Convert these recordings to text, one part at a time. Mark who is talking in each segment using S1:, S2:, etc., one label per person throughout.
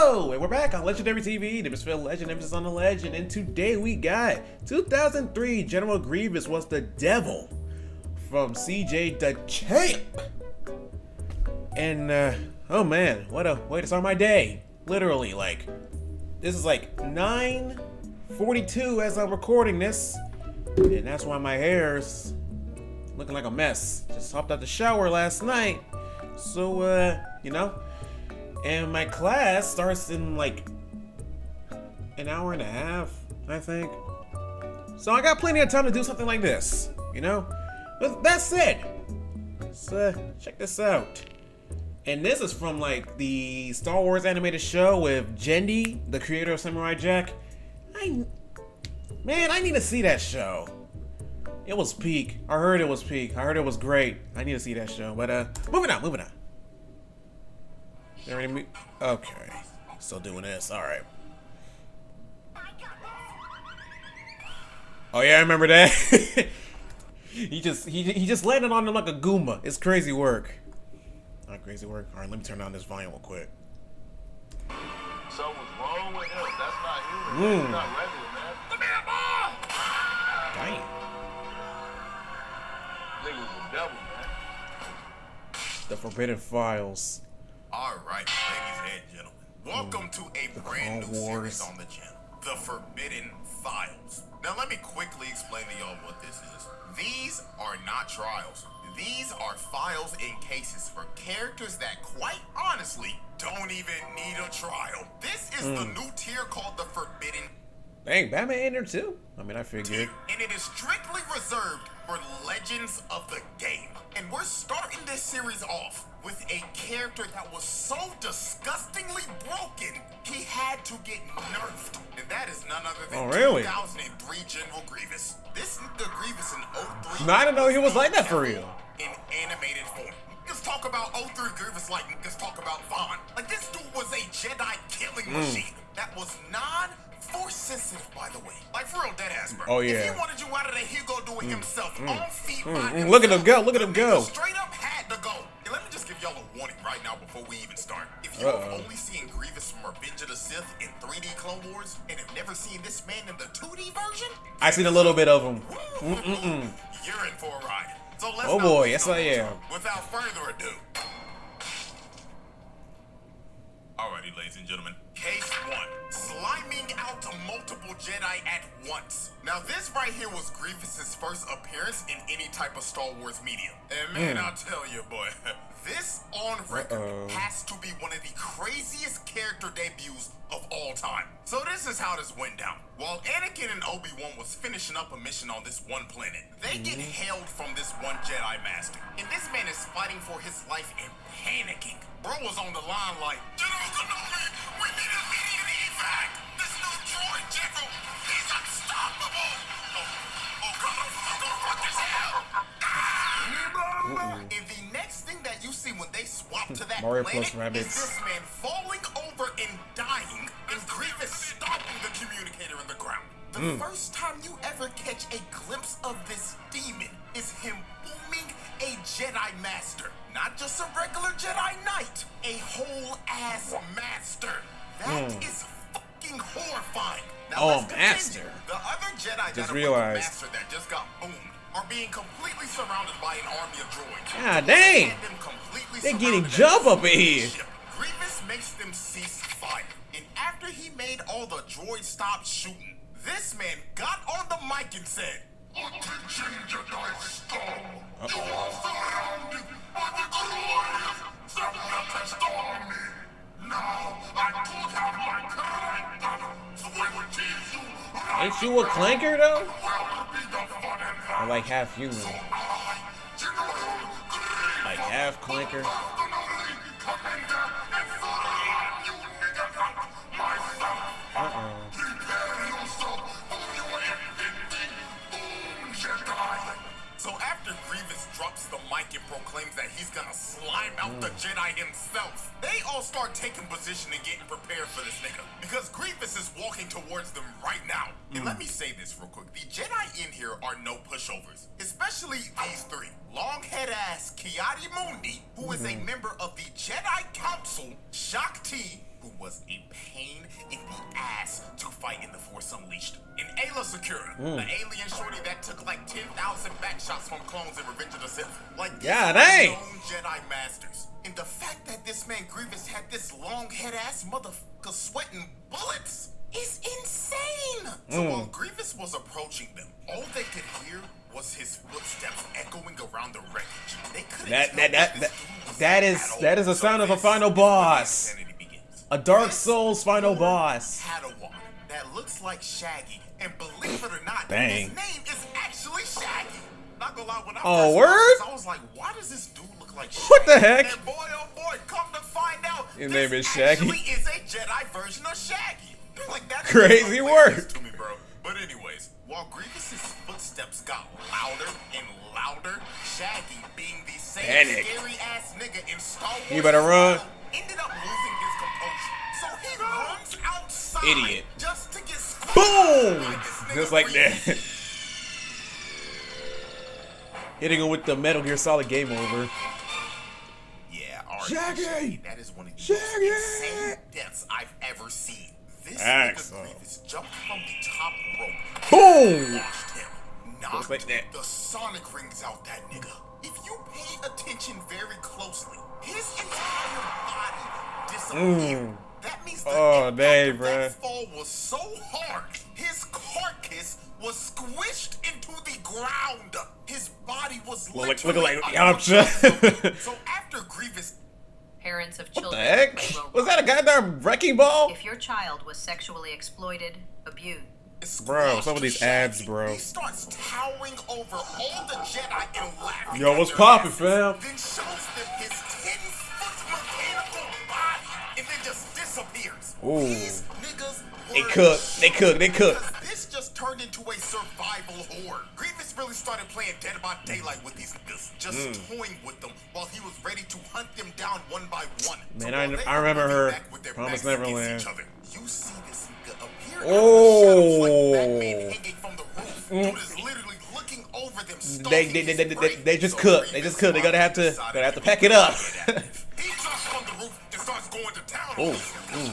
S1: Yo, and we're back on Legendary TV, the Misfit Legend, emphasis on the legend, and today we got 2003 General Greivous was the devil from CJ the Champ. And, oh man, what a way to start my day. Literally, like, this is like 9:42 as I'm recording this, and that's why my hair's looking like a mess. Just hopped out the shower last night, so, you know. And my class starts in like an hour and a half, I think. So I got plenty of time to do something like this, you know? But that said, let's check this out. And this is from like the Star Wars animated show with Jendi, the creator of Samurai Jack. Man, I need to see that show. It was peak. I heard it was peak. I heard it was great. I need to see that show. But moving on. Okay, still doing this. All right. Oh yeah, I remember that. he just landed on him like a Goomba. It's crazy work. Not crazy work. All right, let me turn down this volume real quick.
S2: Something's wrong with him. That's not human. That's not regular, man. Give me that ball!
S1: Damn.
S2: Nigga was the devil, man.
S1: The Forbidden Files.
S3: Alright, ladies and gentlemen, welcome to a brand new series on the channel, The Forbidden Files. Now let me quickly explain to y'all what this is. These are not trials. These are files and cases for characters that quite honestly don't even need a trial. This is the new tier called The Forbidden.
S1: Dang, Batman in there too? I mean, I figured.
S3: And it is strictly reserved for legends of the game. And we're starting this series off with a character that was so disgustingly broken, he had to get nerfed. And that is none other than 2003 General Greivous. This is the Greivous in 03.
S1: No, I didn't know he was like that for real.
S3: In animated form. Niggas talk about 03 Greivous like niggas talk about Vaughn. Like this dude was a Jedi killing machine that was force sensitive, by the way. Like for real, dead ass, bro.
S1: Oh yeah.
S3: If he wanted you out of there, he'd go do it himself. On feet, by himself.
S1: Look at him go. Look at him go.
S3: Straight up had to go. And let me just give y'all a warning right now before we even start. If you have only seen Greivous from Revenge of the Sith in 3D Clone Wars and have never seen this man in the 2D version,
S1: I seen a little bit of him.
S3: You're in for a ride. So let's
S1: oh boy, yes I am.
S3: Without further ado. Alrighty, ladies and gentlemen. Case 1. Sliming out multiple Jedi at once. Now this right here was Grievous's first appearance in any type of Star Wars media. And man, I'll tell you, boy, this on record has to be one of the craziest character debuts of all time. So this is how this went down. While Anakin and Obi-Wan was finishing up a mission on this one planet, they get hailed from this one Jedi Master. And this man is fighting for his life and panicking. Bro was on the line like, General Kenobi, we need immediate evac. This new droid general, he's unstoppable. Oh God, I'm gonna fuck this hell. And the next thing that you see when they swap to that
S1: Mario
S3: planet
S1: plus rabbits.
S3: is this man falling over and dying, and Grievous stopping the communicator in the ground. The first time you ever catch a glimpse of this demon is him booming a Jedi Master. Not just a regular Jedi Knight, a whole ass master. That is fucking horrifying. Now,
S1: Master.
S3: The other Jedi
S1: Just
S3: that
S1: realized.
S3: master that just got boomed are being completely surrounded by an army of droids.
S1: God dang. They're getting jump up in here.
S3: Grievous makes them cease fire. And after he made all the droids stop shooting, this man got on the mic and said, Attention, Jedi Storm. You are surrounded by the glorious separatist army. Now, I put out my character so I will teach you.
S1: Ain't you a clanker though?
S3: Where will be the fun and
S1: Or like half human?
S3: I, General Grievous,
S1: Like half clanker?
S3: personally commander and follow you niggas out myself. Prepare yourself for your ending. Boom, Jedi. So after Grievous drops the mic and proclaims that he's gonna slime out the Jedi himself, they all start taking position and getting prepared for this nigga. Because Grievous is walking towards them right now. And let me say this real quick. The Jedi in here are no pushovers. Especially these three. Longhead ass Kiadi Mundi, who is a member of the Jedi Council, Shakti, who who was a pain in the ass to fight in the Force Unleashed. And Ayla Secura, the alien shorty that took like 10,000 back shots from clones in Revenge of the Sith. Like, these
S1: yeah,
S3: are
S1: dang.
S3: known Jedi masters. And the fact that this man Grievous had this long head ass motherfucker sweating bullets is insane. So while Grievous was approaching them, all they could hear was his footsteps echoing around the wreckage. They couldn't
S1: that is the sound of a final boss. A Dark Souls final boss.
S3: Padawan that looks like Shaggy, and believe it or not,
S1: Dang.
S3: his name is actually Shaggy. Not gonna lie, when I
S1: Oh,
S3: first
S1: word?
S3: watched this, I was like, why does this dude look like Shaggy?
S1: What the heck?
S3: And boy, oh boy, come to find out,
S1: His
S3: this
S1: name is Shaggy?
S3: actually is a Jedi version of Shaggy. Like, that's
S1: Crazy work.
S3: to me, bro. But anyways, while Grievous's footsteps got louder and louder, Shaggy, being the same
S1: Panic.
S3: scary ass nigga in Star Wars,
S1: You better run.
S3: ended up losing his composure. So he runs outside
S1: Idiot.
S3: just to get squished
S1: Boom!
S3: by this nigga
S1: Just like
S3: Grievous.
S1: that. Hitting him with the Metal Gear Solid game over.
S3: Yeah, alright.
S1: Shaggy!
S3: That is one of the
S1: Shaggy!
S3: most insane deaths I've ever seen. This
S1: Excellent.
S3: nigga Grievous jumped from the top rope.
S1: Boom!
S3: Washed him. Knocked
S1: like that.
S3: the sonic rings out that nigga. If you pay attention very closely, his entire body disappeared. That means the
S1: Oh,
S3: impact
S1: dang,
S3: of that
S1: bruh.
S3: fall was so hard, his carcass was squished into the ground. His body was
S1: Looking
S3: literally
S1: like
S3: a
S1: Yamcha.
S3: So after Grievous
S4: Parents of
S1: What the
S4: children.
S1: heck?
S4: with robots.
S1: Was that a goddamn wrecking ball?
S4: If your child was sexually exploited, abused,
S1: Bro, some of these ads, bro.
S3: He starts towering over all the Jedi and laughing.
S1: Yo,
S3: at
S1: what's
S3: their
S1: poppin',
S3: asses,
S1: fam?
S3: Then shows them his 10-foot mechanical body and then just disappears.
S1: Ooh.
S3: These niggas
S1: They
S3: were
S1: cook, they
S3: shook
S1: cook, they cook.
S3: because this just turned into a survival horror. Grievous really started playing Dead by Daylight with these niggas, just toying with them while he was ready to hunt them down one by one.
S1: Man,
S3: while
S1: I
S3: they
S1: remember
S3: were
S1: her.
S3: moving back with their
S1: Promised
S3: backs against
S1: Neverland.
S3: each other, you see this nigga appear
S1: Oh.
S3: out of the shadows like Batman hanging from the roof. Dude is literally looking over them.
S1: They just cook. They just cook. They gotta have to pack it up.
S3: He jumps on the roof and starts going to town.
S1: Oh.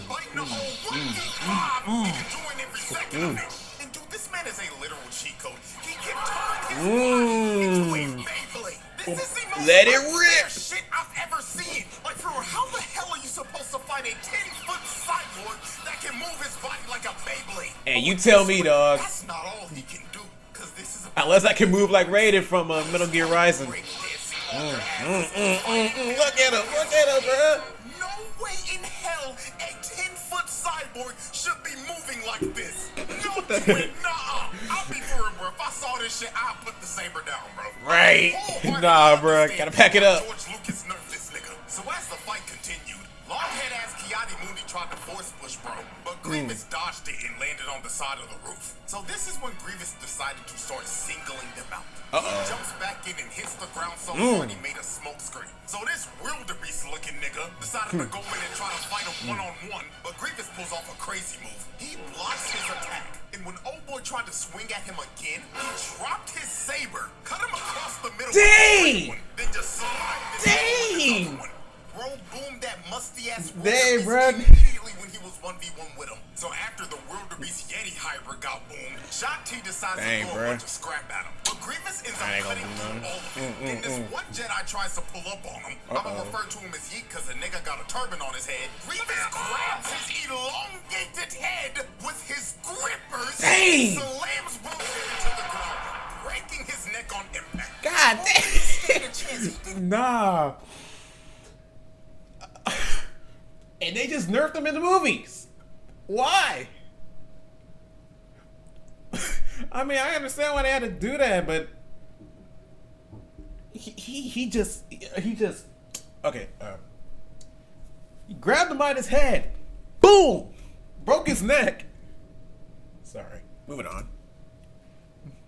S3: Biting the whole 1v5 and enjoying every second of it. And dude, this man is a literal cheat code. He can turn his body into a Beyblade. This is the most
S1: Let it
S3: unfair
S1: rip.
S3: shit I've ever seen. Like, for real, how the hell are you supposed to fight a 10-foot cyborg that can move his body like a Beyblade?
S1: Hey,
S3: But
S1: you
S3: with
S1: tell
S3: this
S1: me,
S3: one,
S1: dog.
S3: That's not all he can do, because this is a
S1: Unless I can move like Raiden from Metal Gear Rising.
S3: break dancing on
S1: Mm,
S3: their asses.
S1: Look at him, bro.
S3: No way in hell a 10-foot cyborg should be moving like this. No way, nah. I'll be for it, bro. If I saw this shit, I'll put the saber down, bro.
S1: Right.
S3: Wholeheartedly
S1: Nah, bro.
S3: understand
S1: Gotta pack it
S3: why
S1: up.
S3: George Lucas nerfed this nigga. So as the fight continued, long-head ass Kiadi Mundi tried to force push bro, but Grievous dodged it and landed on the side of the roof. So this is when Grievous decided to start singling them out. He jumps back in and hits the ground so hard he made a smoke screen. So this wildebeest looking nigga decided to go in and try to fight him one-on-one, but Grievous pulls off a crazy move. He blocks his attack, and when old boy tried to swing at him again, he dropped his saber, cut him across the middle.
S1: Dang!
S3: With one, then just slid this
S1: Dang!
S3: other one. Bro boomed that musty ass
S1: Dang,
S3: wildebeest
S1: bro.
S3: immediately when he was 1v1 with him. So after the wildebeest Yeti hybrid got boomed, Shanti decides
S1: Dang,
S3: to throw
S1: bro.
S3: a bunch of scrap at him. But Grievous ends
S1: I
S3: up
S1: ain't gonna
S3: cutting
S1: do
S3: through
S1: nothing.
S3: all of it. Then this one Jedi tries to pull up on him. I'm gonna refer to him as Yeet because the nigga got a turban on his head. Grievous grabs his elongated head with his grippers.
S1: Dang.
S3: Slams both into the ground, breaking his neck on impact.
S1: God
S3: Damn.
S1: Nah. And they just nerfed them in the movies. Why? I mean, I understand why they had to do that, but he just okay. He grabbed him by his head, boom, broke his neck. Sorry, moving on.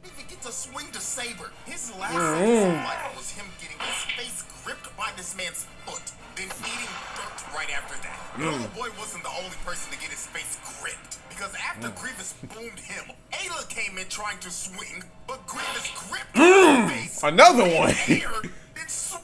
S3: Even get to swing the saber. His last seconds of life was him getting his face gripped by this man's foot, then eating dirt right after that. The boy wasn't the only person to get his face gripped, because after Grievous boomed him, Ayla came in trying to swing, but Grievous gripped his face.
S1: Another
S3: in
S1: one.
S3: Air, then swung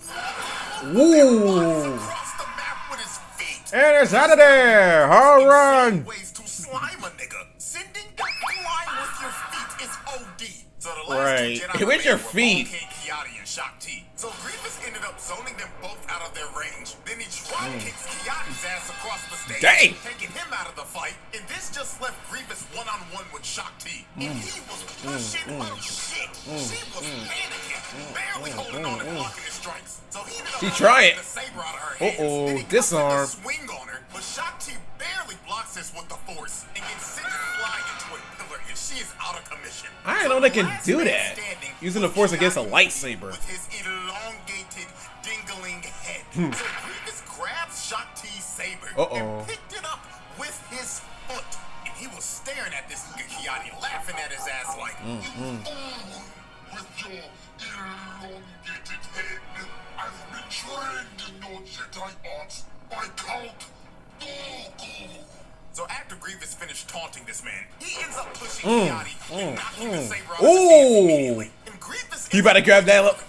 S1: Ooh.
S3: across the map with his feet.
S1: And it's out of there. Home run.
S3: Ways to slime a nigga. Sending the flying with your feet is OD. So the last
S1: Right.
S3: two Jedi
S1: With your
S3: were
S1: feet.
S3: King Kiadi and Shock T. So Grievous ended up zoning them both out of their range. Then he drop kicks Kiadi's ass across the stage,
S1: Dang.
S3: taking him out of the fight. And this just left Grievous one-on-one with Shock T. And he was pushing her shit. She was panicking, barely holding on and blocking his strikes. So he ended up
S1: She trying.
S3: the saber out of her hands.
S1: Uh-oh,
S3: Then he
S1: disarm.
S3: comes in to swing on her, but Shock T barely blocks this with the force and gets sent flying into a pillar, and she is out of commission.
S1: I didn't know they can do that. Using the force against a lightsaber.
S3: With his elongated, dingling head. So Grievous grabs Shock T's saber and picked it up with his foot. And he was staring at this nigga Kiadi, laughing at his ass like,
S2: With your elongated head, I've been trained in your Jedi arts by Count Dooku.
S3: So after Grievous finished taunting this man, he ends up pushing Kiadi and knocking the saber out of his
S1: Ooh.
S3: hands immediately. And Grievous
S1: You better grab that up.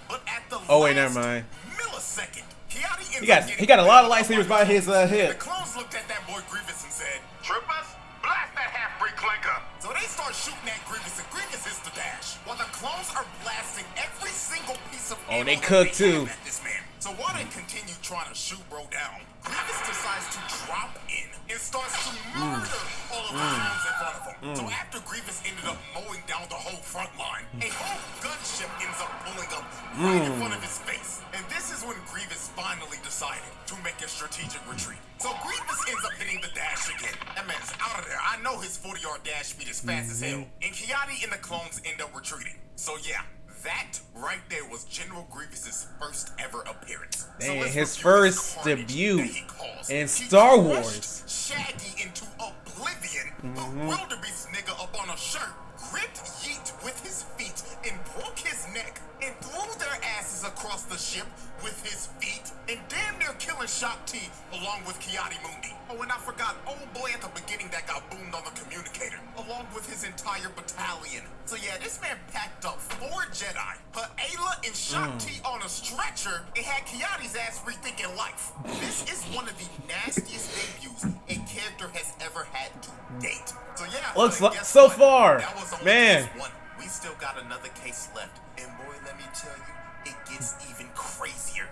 S3: But at the
S1: Oh, wait,
S3: last
S1: never mind.
S3: millisecond, Kiadi ends
S1: He
S3: up
S1: got
S3: getting
S1: a lot of lightsabers by his
S3: The
S1: head.
S3: clones looked at that boy Grievous and said,
S2: Trippers, blast that half-breed clanker.
S3: so they start shooting at Grievous, and Grievous hits the dash, while the clones are blasting every single piece of
S1: Oh, they
S3: ammo that
S1: cooked
S3: have
S1: too.
S3: at this man. So while they continue trying to shoot bro down, Grievous decides to drop in and starts to murder all of the clones in front of him. So after Grievous ended up mowing down the whole front line, a whole gunship ends up pulling up right in front of his face. And this is when Grievous finally decided to make a strategic retreat. So Grievous ends up hitting the dash again. That man's out of there. I know his 40-yard dash speed is fast as hell. And Kiadi and the clones end up retreating. So yeah, that right there was General Grievous's first ever appearance.
S1: Dang,
S3: let's
S1: his
S3: review
S1: first
S3: this carnage
S1: debut
S3: that he caused.
S1: in
S3: He
S1: Star
S3: crushed
S1: Wars.
S3: Shaggy into oblivion, put Wildebeest nigga up on a shirt, gripped Yeet with his feet, and broke his neck, and threw their asses across the ship with his feet, and damn near killing Shock T along with Kiadi Mundi. Oh, and I forgot old boy at the beginning that got boomed on the communicator, along with his entire battalion. So yeah, this man packed up 4 Jedi, put Ayla and Shock T on a stretcher, and had Kiadi's ass rethinking life. This is one of the nastiest debuts a character has ever had to date. So yeah,
S1: Looks
S3: but
S1: like
S3: guess
S1: so
S3: what?
S1: far,
S3: That was only
S1: man.
S3: case 1. We still got another case left, and boy, let me tell you, it gets even crazier.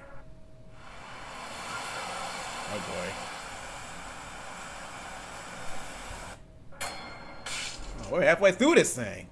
S1: Oh boy. Oh, we're halfway through this thing.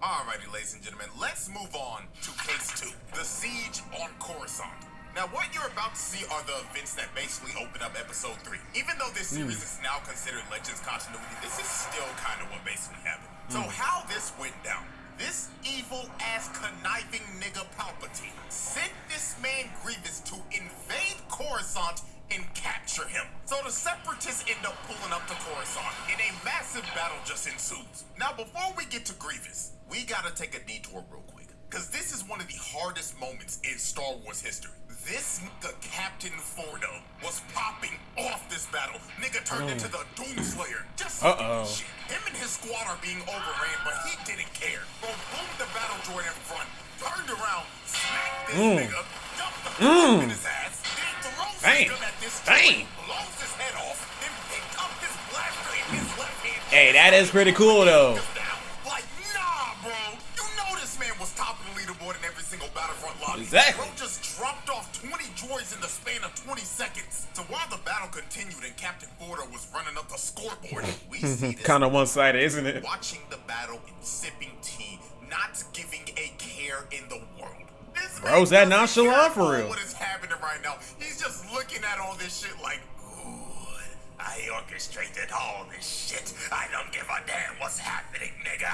S3: Alrighty, ladies and gentlemen, let's move on to case 2, the siege on Coruscant. Now, what you're about to see are the events that basically open up episode 3. Even though this series is now considered Legends continuity, this is still kind of what basically happened. So how this went down. This evil-ass conniving nigga Palpatine sent this man Grievous to invade Coruscant and capture him. So the Separatists end up pulling up to Coruscant, and a massive battle just ensues. Now, before we get to Grievous, we gotta take a detour real quick, because this is one of the hardest moments in Star Wars history. This nigga Captain Fordo was popping off this battle. Nigga turned into the Doomslayer. Just shit. Him and his squad are being overran, but he didn't care. Bro, boomed the battle droid in front, turned around, smacked this nigga, dumped the gun in his ass, then throws his gun at this droid, blows his head off, then picked up his blaster in his left hand.
S1: Hey, that is pretty cool though.
S3: Like, nah, bro. You know this man was top of the leaderboard in every single Battlefront lobby.
S1: Exactly.
S3: Bro just dropped off 20 droids in the span of 20 seconds. So while the battle continued and Captain Fordo was running up the scoreboard, we see this
S1: Kind of one-sided, isn't it?
S3: watching the battle and sipping tea, not giving a care in the world. This
S1: Bro's
S3: man
S1: that
S3: doesn't
S1: nonchalant
S3: care
S1: for real.
S3: What is happening right now? He's just looking at all this shit like, good. I orchestrated all this shit. I don't give a damn what's happening, nigga.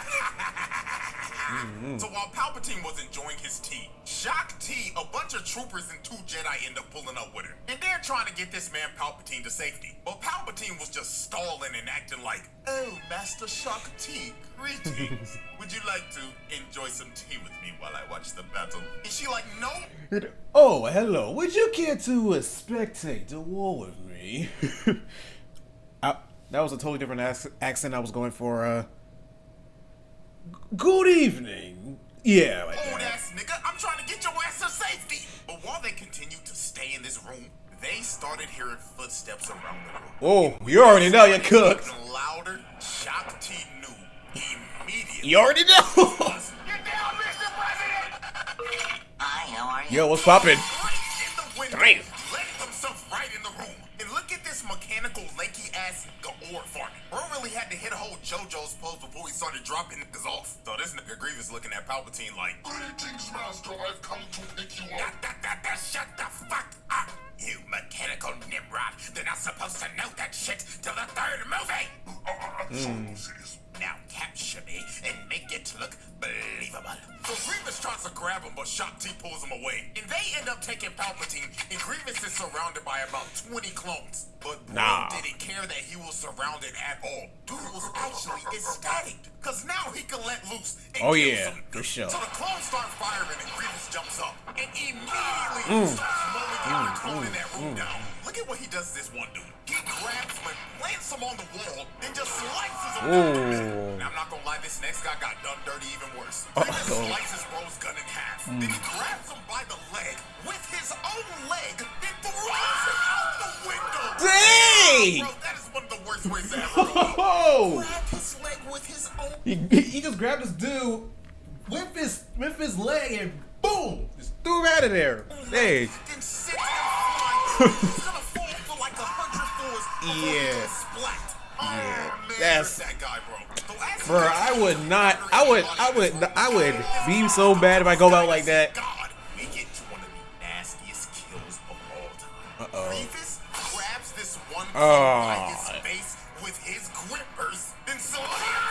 S3: So while Palpatine was enjoying his tea, Shock T, a bunch of troopers and 2 Jedi end up pulling up with her. And they're trying to get this man Palpatine to safety. But Palpatine was just stalling and acting like, oh, Master Shock T, greetings. Would you like to enjoy some tea with me while I watch the battle? And she like, no.
S1: Oh, hello. Would you care to spectate the war with me? That was a totally different accent I was going for. Good evening. Yeah, like
S3: Old
S1: that.
S3: ass nigga, I'm trying to get your ass to safety. But while they continue to stay in this room, they started hearing footsteps around the room.
S1: Oh, you already know you're cooked.
S3: Even louder, Shock T knew immediately.
S1: You already know.
S2: Get down, Mr. President!
S5: Hi, how are you?
S1: Yo, what's poppin'?
S3: Right in the window,
S1: Damn.
S3: letting himself right in the room. And look at this mechanical, lanky-ass Gaor farm. Bro really had to hit a whole JoJo's pose before he started dropping niggas off. So this nigga Greivous looking at Palpatine like,
S2: Greetings, Master. I've come to pick you up.
S3: Shut the fuck up, you mechanical Nimrod. They're not supposed to know that shit till the third movie. Now capture me and make it look believable. So Greivous tries to grab him, but Shock T pulls him away. And they end up taking Palpatine, and Greivous is surrounded by about 20 clones. But Bro didn't care that he was surrounded at all. Dude was actually ecstatic, because now he can let loose and kill some.
S1: For sure.
S3: So the clones start firing, and Greivous jumps up. And immediately starts mowing every clone in that room down. Look at what he does to this one dude. He grabs him and plants him on the wall, then just slices him down the middle. Now, I'm not gonna lie, this next guy got done dirty even worse. Greivous slices Bro's gun in half. Then he grabs him by the leg with his own leg, then throws him out the window.
S1: Dang!
S3: Bro, that is one of the worst ways to ever go out.
S1: Oh!
S3: Grab his leg with his own.
S1: He just grabbed this dude with his leg and boom, just threw him out of there. Hey.
S3: Then sent him flying. He's gonna fall for like 100 floors before he
S1: Yeah.
S3: gets splat. Oh man,
S1: That's-
S3: that guy, bro. So as
S1: Bro, I would not. I would be so bad if I go out like that.
S3: God, we get to one of the nastiest kills of all time. Greivous grabs this one kid by his face with his grippers, then slams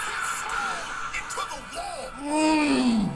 S3: his skull into the wall.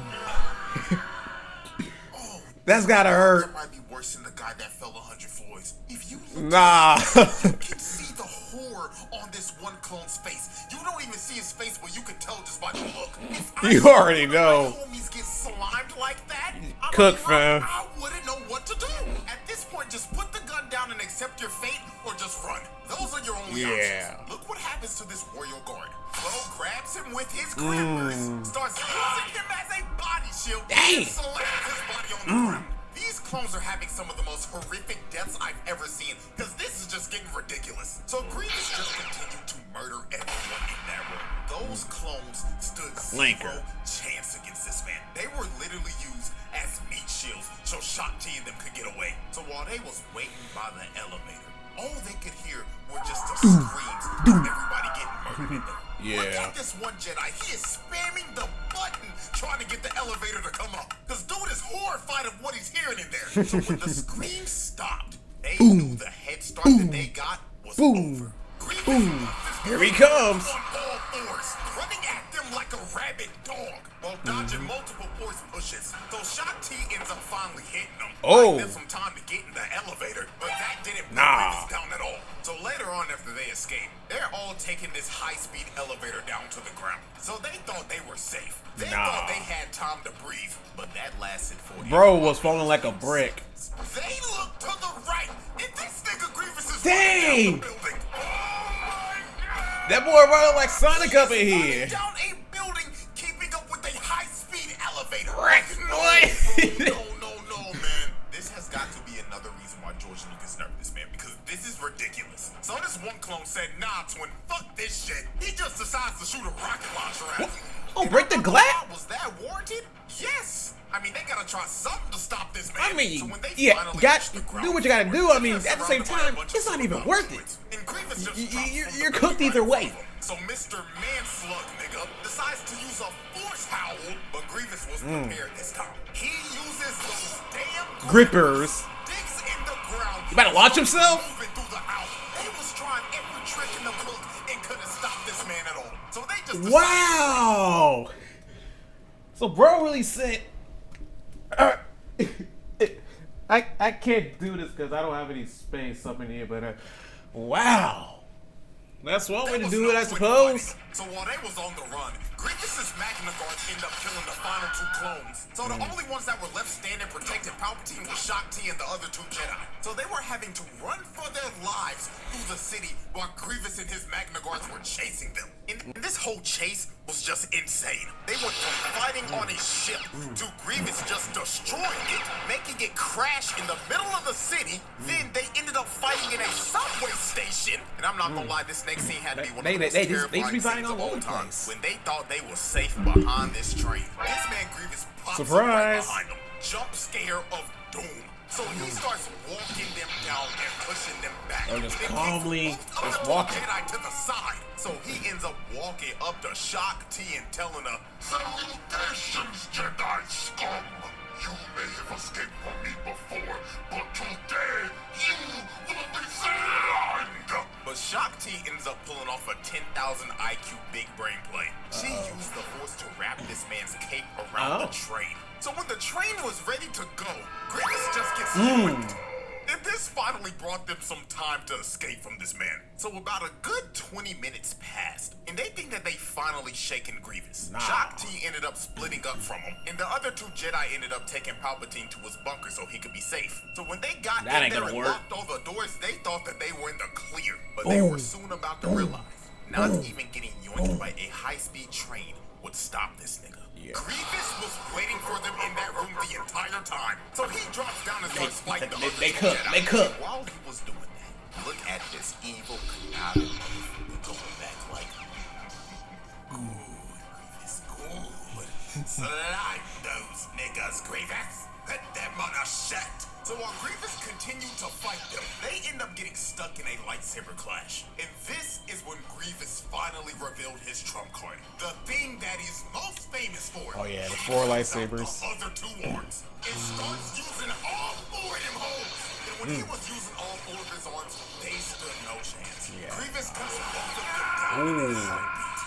S1: That's gotta hurt.
S3: That might be worse than the guy that fell 100 floors. If you look
S1: Nah.
S3: you can see the horror on this one clone's face. You don't even see his face, but you can tell just by the look. If I
S1: You
S3: saw
S1: already
S3: one of my
S1: know.
S3: homies get slimed like that, I'm
S1: Cook,
S3: like,
S1: fam.
S3: I wouldn't know what to do. At this point, just put the gun down and accept your fate, or just run. Those are your only options. Look what happens to this royal guard. Bro grabs him with his grippers, starts using him as a body shield, and slams his body on the ground. These clones are having some of the most horrific deaths I've ever seen, because this is just getting ridiculous. So Greivous just continued to murder everyone in that room. Those clones stood zero chance against this man. They were literally used as meat shields so Shock T and them could get away. So while they was waiting by the elevator, all they could hear were just the screams of everybody getting murdered in there. Look at this one Jedi. He is spamming the button trying to get the elevator to come up. This dude is horrified of what he's hearing in there. So when the screams stopped, they knew the head start that they got was over.
S1: Here he comes.
S3: On all fours, running at them like a rabid dog while dodging multiple force pushes. So Shock T ends up finally hitting them. Buying them some time to get in the elevator, but that didn't bring Greivous down at all. So later on, after they escape, they're all taking this high-speed elevator down to the ground. So they thought they were safe. They thought they had time to breathe, but that lasted 40
S1: Bro was falling like a brick.
S3: They look to the right, and this nigga Greivous is
S1: Dang!
S3: running down the building. Oh my God!
S1: That boy running like Sonic up in
S3: He's
S1: here.
S3: running down a building, keeping up with a high-speed elevator. No, man. This has got to be another reason why George Lucas nerfed this man, because this is ridiculous. So this one clone said, nah, twin, fuck this shit. He just decides to shoot a rocket launcher at him.
S1: Oh, break the glass?
S3: Was that warranted? Yes. I mean, they gotta try something to stop this man.
S1: I mean,
S3: so when they
S1: yeah,
S3: finally
S1: got
S3: reach the ground,
S1: do what you gotta do. I mean,
S3: they're
S1: at the same
S3: surrounded by a
S1: time,
S3: bunch
S1: it's
S3: of
S1: not even
S3: super
S1: worth it.
S3: droids. And Greivous just drops from
S1: You're
S3: the
S1: cooked
S3: right
S1: either way.
S3: above him. So Mr. Man-Slug nigga decides to use a force howl, but Greivous was prepared this time. He uses those damn
S1: Grippers.
S3: digs in the ground.
S1: You about to launch himself?
S3: Moving through the house. He was trying every trick in the book and couldn't stop this man at all. So they just decided
S1: Wow. So bro really said, I can't do this because I don't have any space up in here. But wow. That's one way to do it, I suppose.
S3: So while they was on the run, Grievous's Magna Guards end up killing the final two clones. So the only ones that were left standing protecting Palpatine was Shock T and the other two Jedi. So they were having to run for their lives through the city while Greivous and his Magna Guards were chasing them. And this whole chase was just insane. They went from fighting on a ship to Greivous just destroying it, making it crash in the middle of the city. Then they ended ended up fighting in a subway station. And I'm not gonna lie, this next scene had to be one of the most
S1: They
S3: terrifying
S1: just be fighting
S3: scenes of
S1: all
S3: all
S1: over the
S3: time.
S1: place.
S3: When they thought they were safe behind this train, this man Greivous pops up right
S1: Surprise.
S3: behind them. Jump scare of doom. So he starts walking them down and pushing them back.
S1: Oh, just
S3: Then
S1: calmly
S3: kicks both
S1: just
S3: of the
S1: walking.
S3: Jedi to the side. So he ends up walking up to Shock T and telling her,
S2: Salutations, Jedi scum! You may have escaped from me before, but today you will be slammed!
S3: but Shock T ends up pulling off a 10,000 IQ big brain play. She used the Force to wrap this man's cape around the train. So when the train was ready to go, Greivous just gets whipped. And this finally brought them some time to escape from this man. So about a good 20 minutes passed, and they think that they finally shaken Greivous.
S1: Nah.
S3: Shock T ended up splitting up from him, and the other two Jedi ended up taking Palpatine to his bunker so he could be safe. So when they got
S1: That
S3: in
S1: ain't
S3: there
S1: gonna
S3: and
S1: work.
S3: locked all the doors, they thought that they were in the clear. But they were soon about to realize not even getting yoinked by a high-speed train would stop this nigga.
S1: Yeah.
S3: Grievous was waiting for them in that room the entire time. So he drops down and starts fighting the other
S1: they
S3: two
S1: cook,
S3: Jedi.
S1: they cook.
S3: While he was doing that, look at this evil conniving motherfucker going back like, good, Grievous, good. Slide those niggas, Grievous. Put them on a shit. So while Grievous continued to fight them, they end up getting stuck in a lightsaber clash. And this is when Grievous finally revealed his trump card. The thing that he's most famous for.
S1: Oh, yeah, the
S3: He
S1: 4
S3: pulls out
S1: lightsabers.
S3: The other two arms. And starts using all 4 of them holes. And when he was using all 4 of his arms, they stood no chance.
S1: Yeah.
S3: Grievous cuts both of them down in a heartbeat.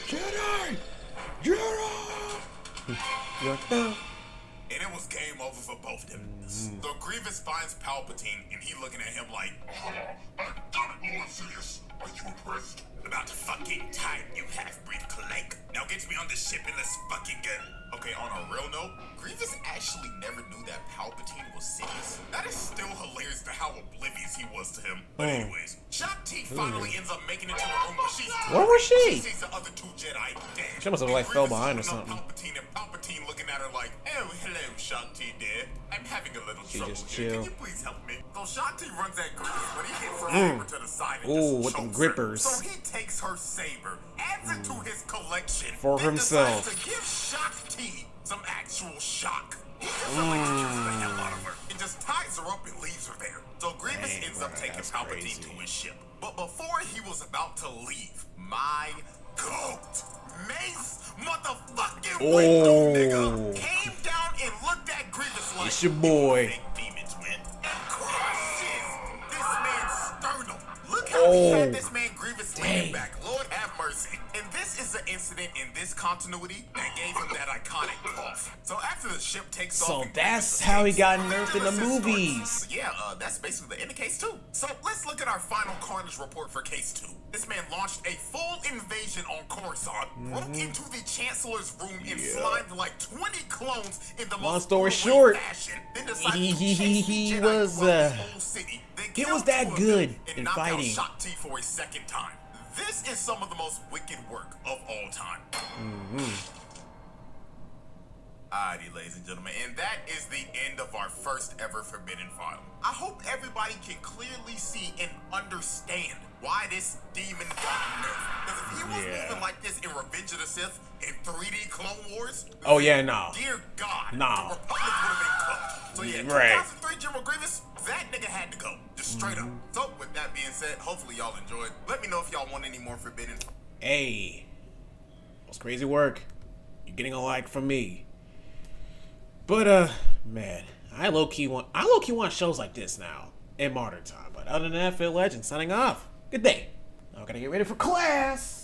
S1: Jedi!
S3: And it was game over for both of them. So Grievous finds Palpatine, and he looking at him like,
S2: I've done it, Lord Sidious. Are you impressed?
S3: about fucking time, you half-breed clank. Now get me on the ship and let's fucking go. Okay, on a real note, Grievous actually never knew that Palpatine was Sidious. That is still hilarious to how oblivious he was to him. But anyways, Shock T finally ends up making it to the room where she's
S1: Where was she?
S3: She sees the other two Jedi dead.
S1: She must have, like,
S3: And
S1: fell
S3: Grievous
S1: behind or
S3: is looking
S1: something.
S3: up Palpatine, and Palpatine looking at her like, oh, hello, Shock T, dear. I'm having a little trouble
S1: just
S3: here.
S1: chill.
S3: Can you please help me? So Shock T runs at Grievous, but he hits her saber to the side and
S1: Ooh,
S3: just
S1: with them
S3: chokes
S1: grippers.
S3: her. So he takes her saber, adds it to his collection,
S1: For
S3: then
S1: himself.
S3: decides to give Shock T some actual shock. He just electrocutes the hell out of her and just ties her up and leaves her there. So Grievous
S1: Dang,
S3: ends up
S1: bro,
S3: taking
S1: that's
S3: Palpatine
S1: crazy.
S3: to his ship. But before he was about to leave, my goat, Mace motherfucking Windu, nigga, came down and looked at Grievous like,
S1: It's your boy.
S3: "You big demon twin," and crushes this man's sternum. Look how he had this man Grievous taken back. Lord have mercy. And this is the incident in this continuity that gave him that iconic cough. So after the ship takes off,
S1: So
S3: and
S1: that's
S3: Grievous
S1: how he
S3: escapes,
S1: got
S3: the
S1: nerfed in the
S3: nemesis starts.
S1: movies.
S3: Yeah, that's basically the end of case 2. So let's look at our final Carnage report for case 2. This man launched a full invasion on Coruscant, broke into the Chancellor's room and slimed like 20 clones in the
S1: Long
S3: most
S1: story
S3: brutal
S1: short,
S3: fashion. Then decided to
S1: he
S3: chase the Jedi
S1: was,
S3: throughout the whole city, then
S1: he
S3: killed
S1: was that
S3: 2 of
S1: good
S3: them and
S1: in
S3: knocked out
S1: fighting.
S3: Shock T for a second time. This is some of the most wicked work of all time. Alrighty, ladies and gentlemen, and that is the end of our first ever Forbidden File. I hope everybody can clearly see and understand why this demon got nerfed. Because if he was moving like this in Revenge of the Sith in 3D Clone Wars,
S1: Oh, yeah, no.
S3: dear God,
S1: Nah.
S3: the Republic would have been cooked. So yeah,
S1: Right.
S3: 2003 General Grievous, that nigga had to go. Just straight up. So with that being said, hopefully y'all enjoyed. Let me know if y'all want any more Forbidden.
S1: Hey, it was crazy work. You're getting a like from me. But man, I low key want shows like this now in modern time. But other than that, Phil Legend signing off. Good day. Now I gotta get ready for class.